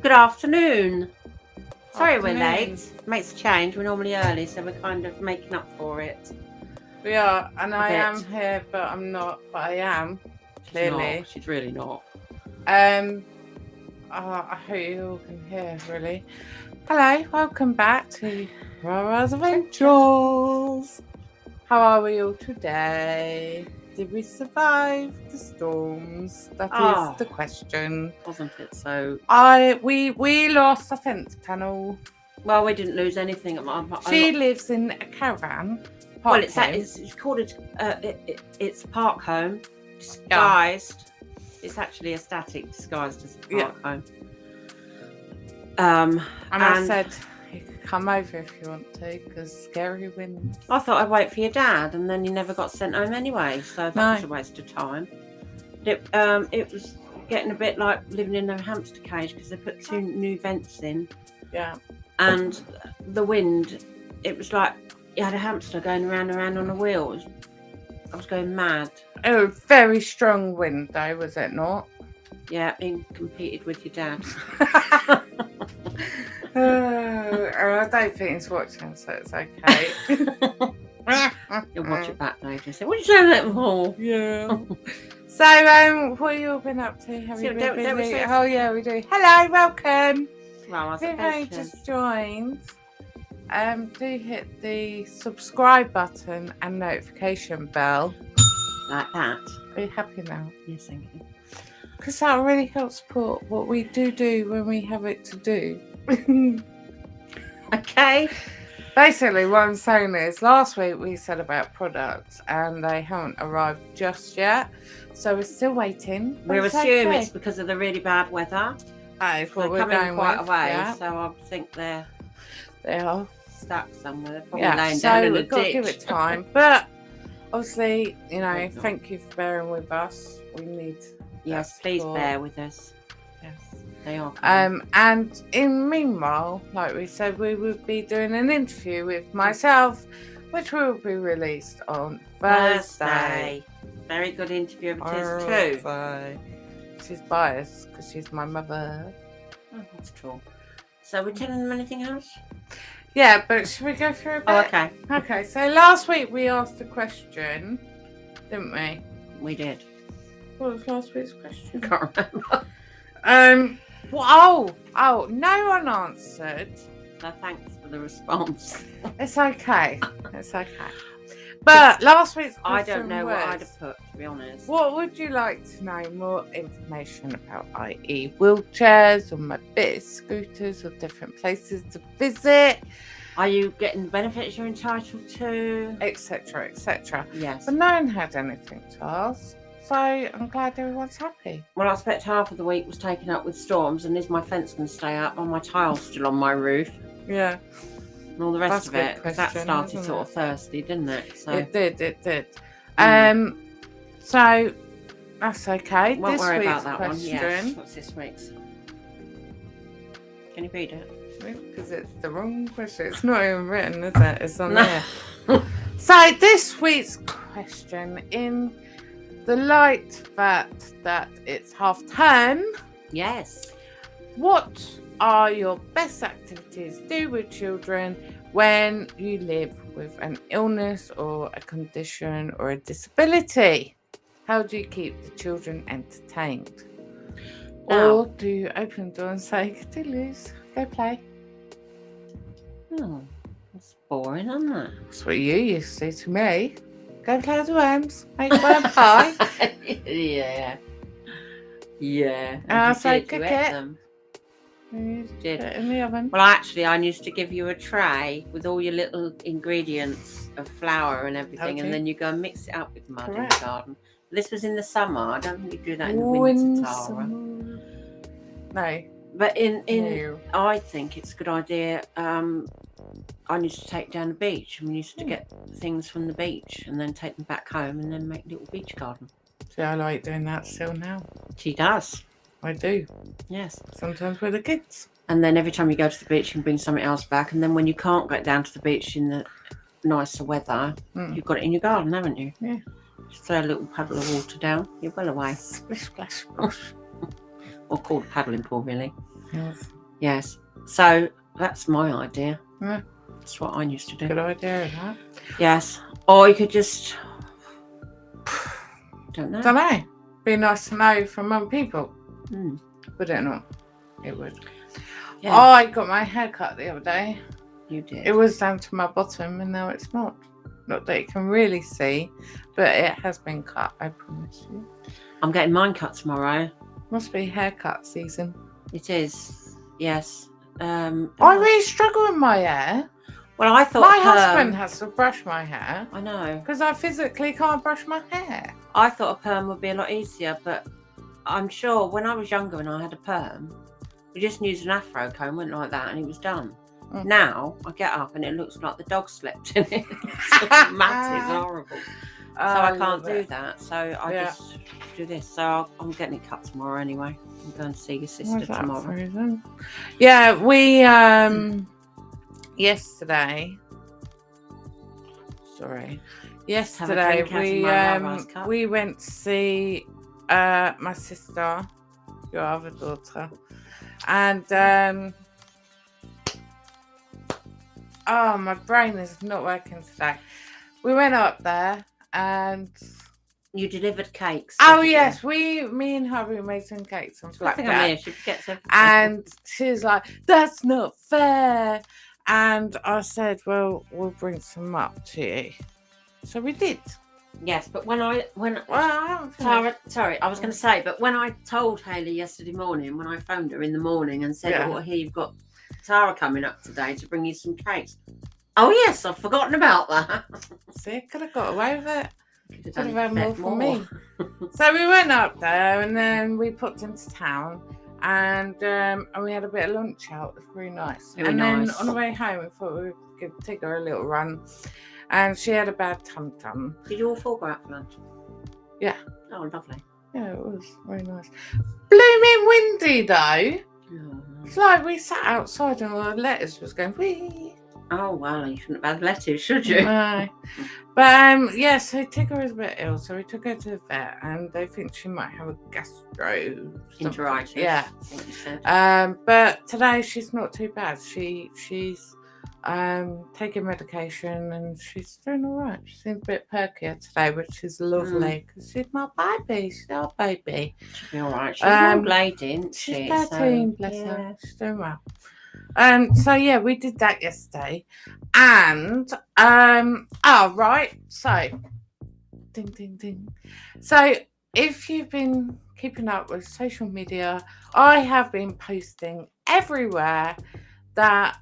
Good afternoon. Sorry we're Afternoon. late. Makes a change. We're normally early, so we're kind of making up for it. We are, and I bit. am here, but I'm not. But I am clearly. She's really not. I hope you all can hear. Really. Hello, welcome back to Rarars Adventures. How are we all today? Did we survive the storms? That is the question. Wasn't it? So we lost the fence panel. well, we didn't lose anything. She lives in a caravan. Well, it's called it's a park home disguised. Yeah. It's actually a static disguised as a park home. And I said you could come over if you want to, because scary winds. I thought I'd wait for your dad, and then you never got sent home anyway, so that was a waste of time. It was getting a bit like living in a hamster cage because they put 2 new vents in. Yeah. And the wind, it was like you had a hamster going round and round on a wheel. I was going mad. Oh, very strong wind though, was it not? Yeah, it competed with your dad. I don't think he's watching, so it's okay. You'll watch it back later and say, what did you say that for? Yeah. So, what have you all been up to? Have you been busy? Oh, yeah, we do. Hello, welcome. Rarars If you just joined, do hit the subscribe button and notification bell. Like that. Are you happy now? Yes, thank you. Because that really helps support what we do when we have it to do. Okay. Basically, what I'm saying is, last week we said about products and they haven't arrived just yet. So we're still waiting. We assume it's because of the really bad weather. That is what we're going quite with. a way, Yeah. so I think they are stuck somewhere. They're probably laying so down in a we've got ditch. to give it time. But obviously, thank you for bearing with us. We need yes, please bear with us. Yes. They are coming. And in meanwhile, like we said, we would be doing an interview with myself, which will be released on Thursday. Very good interview of it is too. She's biased because she's my mother. Oh, that's true. So we're telling them anything else? Yeah, but should we go through a bit? Oh, okay. Okay, so last week we asked a question, didn't we? We did. What was last week's question? Can't remember. Oh, no one answered. So thanks for the response. It's okay. It's okay. But last week's question I don't know what I'd have put, to be honest. What would you like to know more information about, i.e. wheelchairs or mobility scooters or different places to visit? Are you getting the benefits you're entitled to? Etc, etc. Yes. But no one had anything to ask. So I'm glad everyone's happy. Well, I expect half of the week was taken up with storms, and is my fence going to stay up? Are my tiles still on my roof? Yeah. And all the rest of it. Question, that started sort of Thursday, didn't it? So it did. So that's okay. Won't worry about that question, one. Yes. What's this week's? Can you read it? Because it's the wrong question. It's not even written, is it? It's on there. So this week's question, in the light that it's half term. Yes. What are your best activities to do with children when you live with an illness or a condition or a disability? How do you keep the children entertained? Or do you open the door and say, "Lose, go play"? Oh, that's boring, isn't it? That's what you used to do to me. Go play with the worms, make worm pie. Yeah. Yeah. And I say, cook it. Them. Did it in the oven. Well, actually, I used to give you a tray with all your little ingredients of flour and everything, and then you go and mix it up with mud in the garden. This was in the summer. I don't think you do that in the winter, Tara. No. But I think it's a good idea. I used to take down the beach, and we used to get things from the beach and then take them back home and then make a little beach garden. See, I like doing that still now. She does. I do. Yes. Sometimes with the kids. And then every time you go to the beach, you can bring something else back. And then when you can't get down to the beach in the nicer weather, you've got it in your garden, haven't you? Yeah. Just throw a little puddle of water down. You're well away. Splish, splash, splash. Or called a paddling pool, really. Yes. So that's my idea. Yeah. That's what I used to do. Good idea, huh? Yes. Or you could just don't know. Be nice to know from other people. Mm. Would it not? It would. Yeah. Oh, I got my hair cut the other day. You did. It was down to my bottom and now it's not. Not that you can really see, but it has been cut, I promise you. I'm getting mine cut tomorrow. Must be haircut season. It is. Yes. I really struggle with my hair. Well, I thought my husband has to brush my hair. I know. Because I physically can't brush my hair. I thought a perm would be a lot easier, but I'm sure when I was younger and I had a perm, we just used an afro comb, went like that, and it was done. Mm. Now I get up and it looks like the dog slept in it. It's massive, horrible. So I can't do that. So I just do this. So I'm getting it cut tomorrow anyway. I'm going to see your sister tomorrow. Yeah, we yesterday we went to see my sister, your other daughter, and my brain is not working today. We went up there and you delivered cakes. Oh yes, me and Harry made some cakes and flapjack. She forgets everything. And she's like, "That's not fair." And I said, "Well, we'll bring some up to you." So we did. Yes, but sorry, I was going to say, but when I told Hayley yesterday morning, when I phoned her in the morning and said, "Oh, here you've got Tara coming up today to bring you some cakes." Oh yes, I've forgotten about that. See, could have got away with it. Could have had more for me. So we went up there and then we popped into town and we had a bit of lunch out. It was really nice. Then on the way home, we thought we could take her a little run. And she had a bad tum-tum. Did you all four go out for lunch? Yeah. Oh, lovely. Yeah, it was very nice. Blooming windy though. Oh. It's like we sat outside and our lettuce was going wee. Oh, well, you shouldn't have had lettuce, should you? No. But, so Tigger is a bit ill, so we took her to the vet, and they think she might have a gastroenteritis. Yeah. I think you said. But today she's not too bad. She's taking medication, and she's doing all right. She seems a bit perkier today, which is lovely, because she's my baby. She's our baby. She'll be all right. She's an old lady, isn't she? She's 13, bless her. She's doing well. So we did that yesterday, and so ding ding ding. So if you've been keeping up with social media, I have been posting everywhere about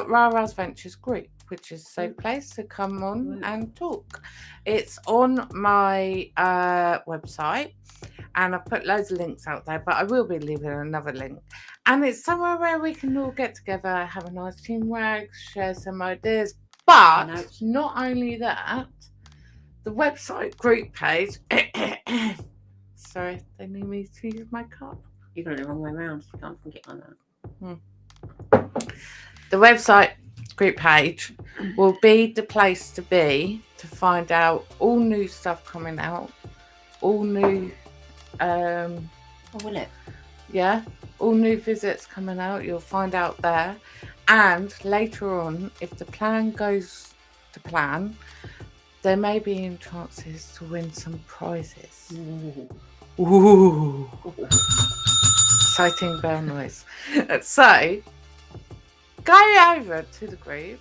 Rarars Adventures group, which is a safe place to come on and talk. It's on my website, and I've put loads of links out there, but I will be leaving another link. And it's somewhere where we can all get together, have a nice teamwork, share some ideas. But not only that, the website group page. Sorry, they need me to use my cup. You got it the wrong way around. You can't think it like that. The website group page will be the place to be to find out all new stuff coming out, all new. Will it? Yeah, all new visits coming out. You'll find out there, and later on, if the plan goes to plan, there may be chances to win some prizes. Ooh. Exciting bell noise. So, go over to the group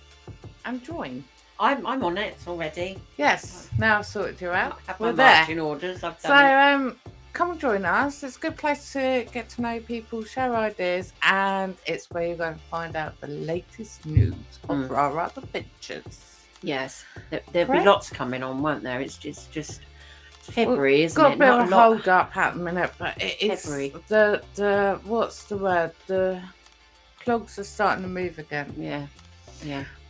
and join. I'm on it already. Yes, now I've sorted you out. We're there. In orders. I've done it. Come and join us. It's a good place to get to know people, share ideas, and it's where you're going to find out the latest news of Rarars Adventures. Yes, there'll be lots coming on, won't there? It's just February, isn't it? Got a bit of a hold up at the minute, but it's February. The what's the word? The clogs are starting to move again. Yeah.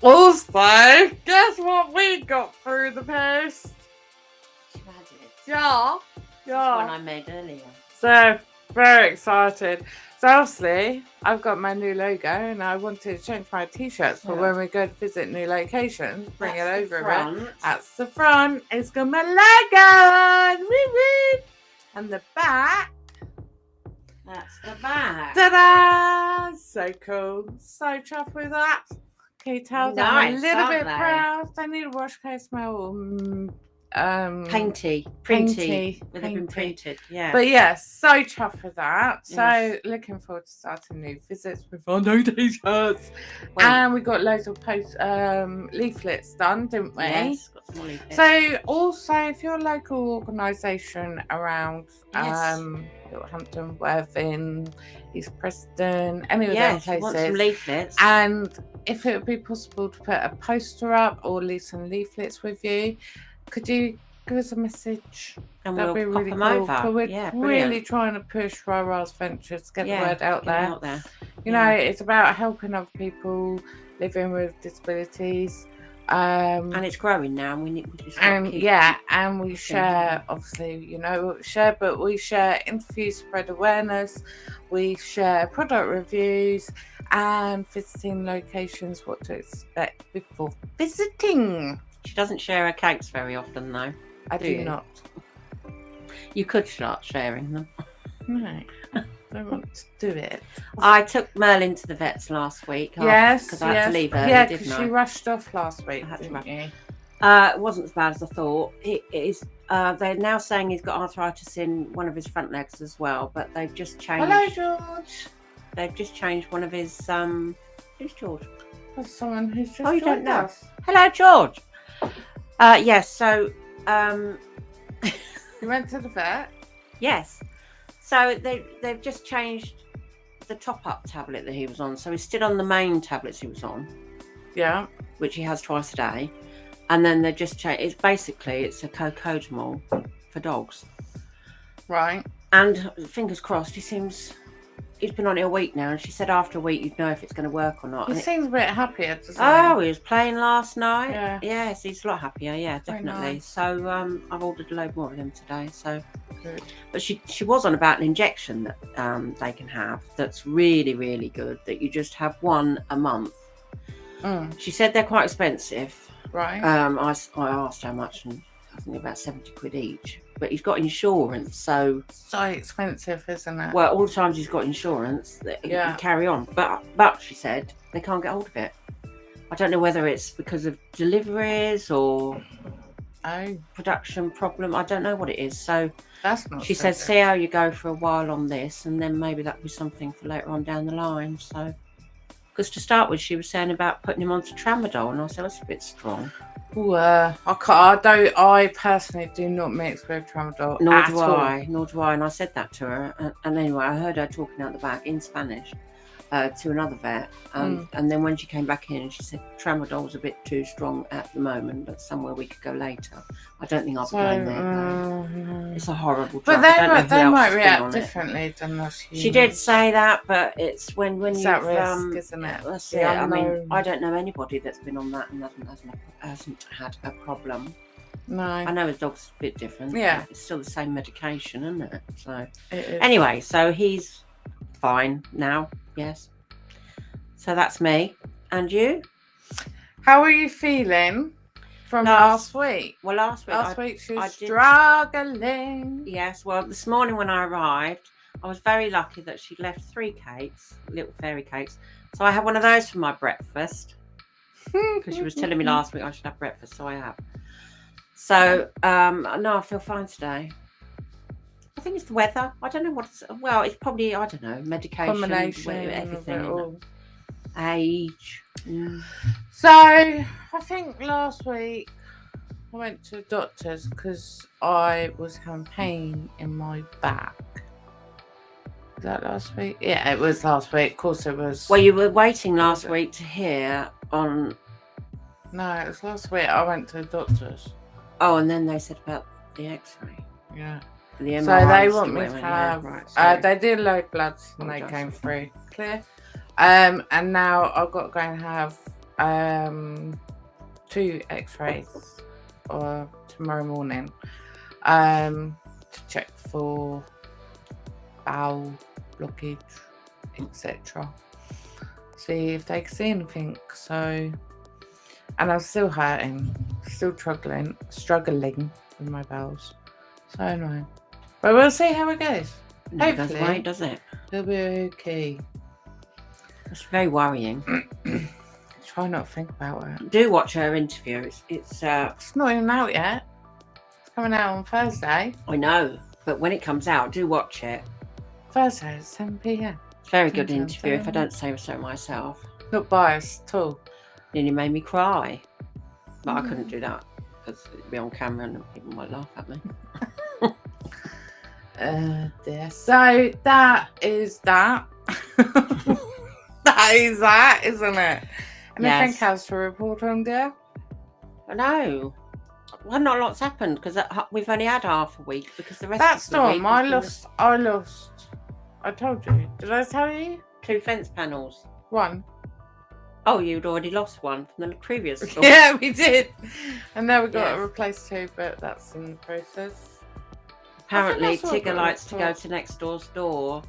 Also, guess what we got through the post? Yeah. Yeah. One I made earlier. So, very excited. So, obviously, I've got my new logo and I wanted to change my t-shirts for when we go to visit new locations. Bring it over a bit. That's the front. It's got my logo. Woo-woo. And the back That's the bag. Ta-da! So cool. So chuffed with that. Can you tell that I'm a Nice, little aren't bit they? proud? They need a wash case smell. Painty, printy. Where they've been printed, yeah. But yeah, so chuffed with that. So Yes. looking forward to starting new visits with our no t-shirts. Well, And we got loads of leaflets done, didn't we? yes, got some more leaflets. So also, if you're a local organisation around Yes. Littlehampton, Worthing, East Preston, any of yes, them you want some places, leaflets. and if it would be possible to put a poster up or leave some leaflets with you, could you give us a message? And That'd we'll be pop really them cool. over. 'Cause we're Yeah, really brilliant. trying to push Rarars Adventures, get the word out get it there. out there. You know, it's about helping other people living with disabilities. And it's growing now. We just And keep and we share, obviously, you know, but we share interviews, spread awareness, we share product reviews and visiting locations, what to expect before visiting. She doesn't share her cakes very often, though. I do you? not. You could start sharing them. No, I don't want to do it. I took Merlin to the vets last week. Yes, because I had to leave early, yeah, didn't because I? she rushed off last week, I had to didn't rush. you? It wasn't as bad as I thought. It is. They're now saying he's got arthritis in one of his front legs as well, but they've just changed. Hello, George. They've just changed one of his. Who's George? That's someone who's just you don't joined know. us. Hello, George. Yes. So. You went to the vet. Yes. So they've just changed the top-up tablet that he was on. So he's still on the main tablets he was on. Yeah. Which he has twice a day. And then they've just changed. It's a cocodamol for dogs. Right. And fingers crossed, he's been on it a week now. And she said after a week you'd know if it's going to work or not. He seems a bit happier, doesn't he? Oh, he was playing last night. Yeah. Yes, he's a lot happier. Yeah, definitely. Nice. So I've ordered a load more of them today. So, Good. but she was on about an injection that they can have that's really, really good. That you just have one a month. She said they're quite expensive. Right. I asked how much, and I think about 70 quid each. But he's got insurance, so expensive, isn't it? well, all the times he's got insurance, he can carry on. But she said they can't get hold of it. I don't know whether it's because of deliveries or production problem. I don't know what it is. So that's not. She said, see how you go for a while on this, and then maybe that'll be something for later on down the line. So, because to start with, she was saying about putting him onto tramadol, and I said that's a bit strong. I personally do not mix with tramadol. Nor do I. And I said that to her. And anyway, I heard her talking out the back in Spanish to another vet. And then when she came back in, she said tramadol's a bit too strong at the moment, but somewhere we could go later. I don't think I'll be going there. It's a horrible drug. But they might react differently than us humans. She did say that, but it's when it's you at risk, isn't it? That's it. I mean, I don't know anybody that's been on that and hasn't had a problem. No. I know his dog's a bit different. Yeah. It's still the same medication, isn't it? So it is. Anyway, so he's fine now. Yes. So that's me. And you? How are you feeling from last week? Well, last week she was struggling. Yes. Well, this morning when I arrived, I was very lucky that she'd left 3 cakes, little fairy cakes. So I had one of those for my breakfast. Because she was telling me last week I should have breakfast, so I have. So, no, I feel fine today. I think it's the weather. I don't know what it's... Well, it's probably, I don't know, medication. Combination. Everything. Age. So, I think last week I went to the doctor's because I was having pain in my back. Was that last week? Yeah, it was last week. Of course it was. Well, you were waiting last week to hear on... No, it was last week I went to the doctor's. Oh, and then they said about the x-ray. Yeah. The MRI so they want me to have... Right, they did low bloods and they came through clear. And now I've got to go and have 2 x-rays tomorrow morning to check for bowel blockage, etc. See if they can see anything. So, and I'm still hurting, still struggling with my bowels. So annoying. But we'll see how it goes. No, it doesn't wait, does it? He'll be okay. It's very worrying. Try not to think about it. Do watch her interview. It's not even out yet. It's coming out on Thursday. I know, but when it comes out, do watch it. Thursday at 7 p.m. It's a very good interview, if I don't say so myself. Not biased at all. Nearly made me cry. But I couldn't do that because it'd be on camera and people might laugh at me. Dear. So that is that. That is that, isn't it? Anything else to report on, dear? I know. Well, not a lot's happened because we've only had half a week because the rest That's of the week. I lost. I told you. Did I tell you? 2 fence panels. 1. Oh, you'd already lost one from the previous store. Yeah, we did. And now we've got to replace 2, but that's in the process. Apparently, Tigger likes to go to next door's door,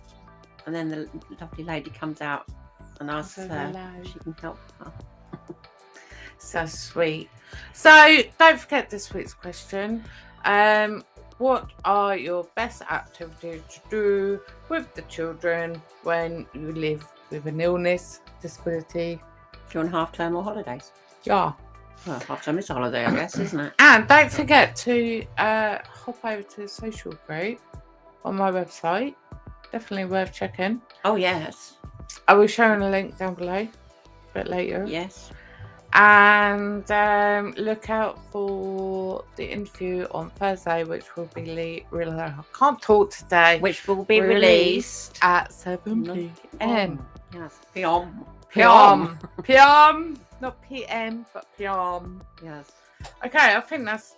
and then the lovely lady comes out and asks her if she can help her. So sweet. So don't forget this week's question. What are your best activities to do with the children when you live with an illness, disability? During half-term or holidays? Yeah. Well, half-term is a holiday, I guess, isn't it? And don't forget to hop over to the social group on my website. Definitely worth checking. Oh, yes. I will show a link down below a bit later. Yes. And look out for the interview on Thursday, which will be I can't talk today. Which will be released at 7 p.m. Yes. PM. PM. Not PM, but PM. Yes. Okay, I think that's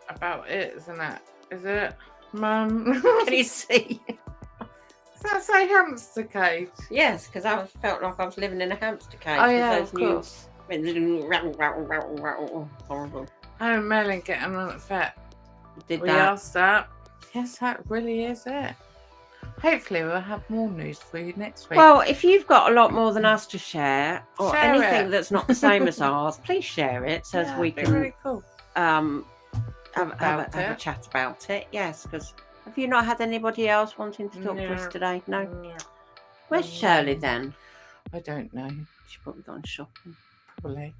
about it, isn't it? Is it, Mum? Can you see? Does that say hamster cage? Yes, because I felt like I was living in a hamster cage. Oh yeah, of course. Horrible. Oh, Melon getting on it fat. We that. asked that. Yes, that really is it. Hopefully we'll have more news for you next week. Well, if you've got a lot more than us to share, or Share anything it. that's not the same as ours, please share it so as we can really cool. have a chat about it. Yes, because have you not had anybody else wanting to talk to us today? No. Where's Shirley then? I don't know. She's probably gone shopping. Probably.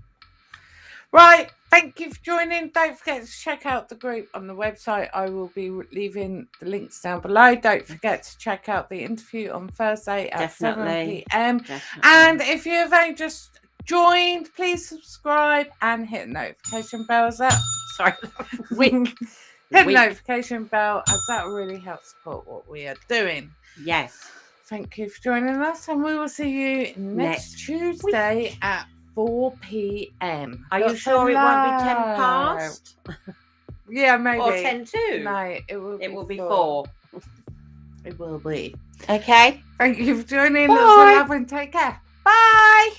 Right, thank you for joining. Don't forget to check out the group on the website. I will be leaving the links down below. Don't forget to check out the interview on Thursday at 7 p.m. And if you have only just joined, please subscribe and hit the notification bell. Sorry, wink. Hit the notification bell, as that really helps support what we are doing. Yes. Thank you for joining us, and we will see you next Tuesday at 4 p.m. Are you sure it won't be 10 past? Yeah, maybe. Or 10 to? No, it will be 4. It will be. Okay. Thank you for joining. Bye. Lots of love and take care. Bye.